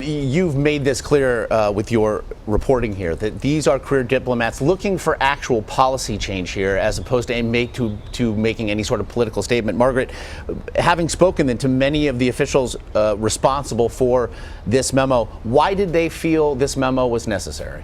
You've made this clear with your reporting here that these are career diplomats looking for actual policy change here, as opposed to making any sort of political statement. Margaret, having spoken then to many of the officials responsible for this memo, why did they feel this memo was necessary?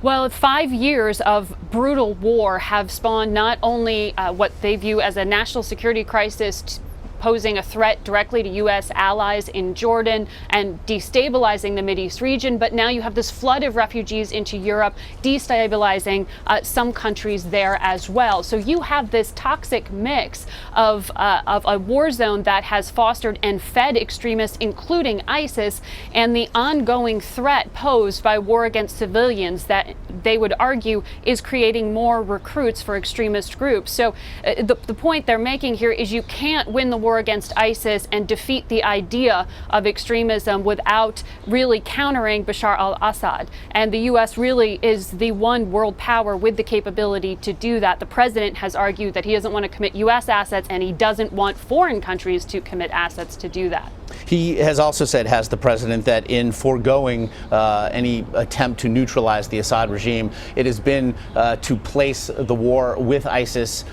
Well, 5 years of brutal war have spawned not only what they view as a national security crisis, posing a threat directly to U.S. allies in Jordan and destabilizing the Mideast region, but now you have this flood of refugees into Europe, destabilizing some countries there as well. So you have this toxic mix of a war zone that has fostered and fed extremists, including ISIS, and the ongoing threat posed by war against civilians that they would argue is creating more recruits for extremist groups. So the point they're making here is you can't win the war against ISIS and defeat the idea of extremism without really countering Bashar al-Assad. And the U.S. really is the one world power with the capability to do that. The president has argued that he doesn't want to commit U.S. assets, and he doesn't want foreign countries to commit assets to do that. He has also said, has the president, that in foregoing any attempt to neutralize the Assad regime, it has been to place the war with ISIS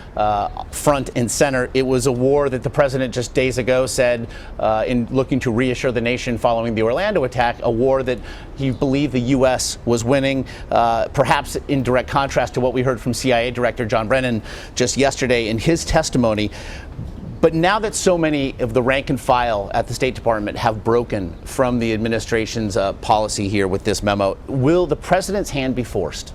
front and center. It was a war that the president just days ago said, in looking to reassure the nation following the Orlando attack, a war that he believed the U.S. was winning, perhaps in direct contrast to what we heard from CIA Director John Brennan just yesterday in his testimony. But now that so many of the rank and file at the State Department have broken from the administration's policy here with this memo, will the president's hand be forced?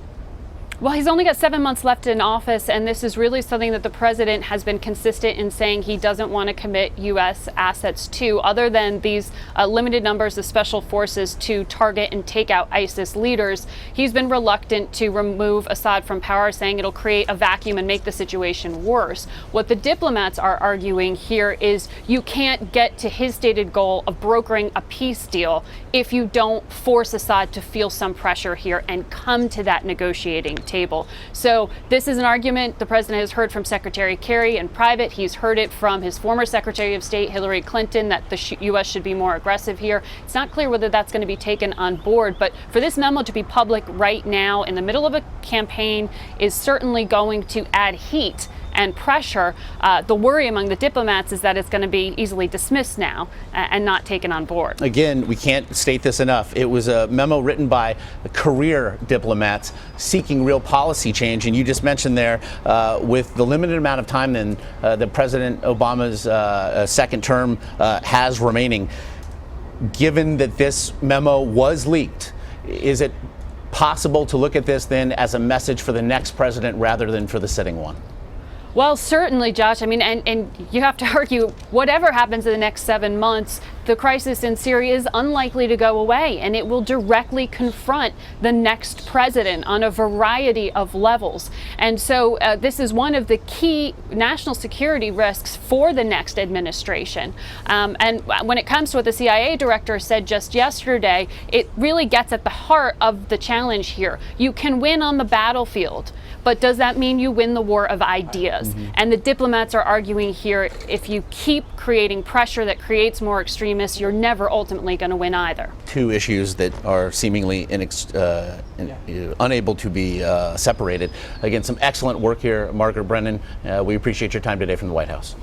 Well, he's only got 7 months left in office, and this is really something that the president has been consistent in saying he doesn't want to commit U.S. assets to, other than these limited numbers of special forces to target and take out ISIS leaders. He's been reluctant to remove Assad from power, saying it'll create a vacuum and make the situation worse. What the diplomats are arguing here is you can't get to his stated goal of brokering a peace deal if you don't force Assad to feel some pressure here and come to that negotiating table. So this is an argument the president has heard from Secretary Kerry in private. He's heard it from his former Secretary of State, Hillary Clinton, that the U.S. should be more aggressive here. It's not clear whether that's going to be taken on board, but for this memo to be public right now in the middle of a campaign is certainly going to add heat and pressure. The worry among the diplomats is that it's going to be easily dismissed now and not taken on board. Again, we can't state this enough. It was a memo written by career diplomats seeking real policy change. And you just mentioned there, with the limited amount of time then that President Obama's second term has remaining, given that this memo was leaked, is it possible to look at this then as a message for the next president rather than for the sitting one? Well, certainly, Josh. I mean, and you have to argue, whatever happens in the next 7 months, the crisis in Syria is unlikely to go away, and it will directly confront the next president on a variety of levels. And so this is one of the key national security risks for the next administration. And when it comes to what the CIA director said just yesterday, it really gets at the heart of the challenge here. You can win on the battlefield, but does that mean you win the war of ideas? And the diplomats are arguing here, if you keep creating pressure that creates more extremists, you're never ultimately going to win either. Two issues that are seemingly unable to be separated. Again, some excellent work here, Margaret Brennan. We appreciate your time today from the White House.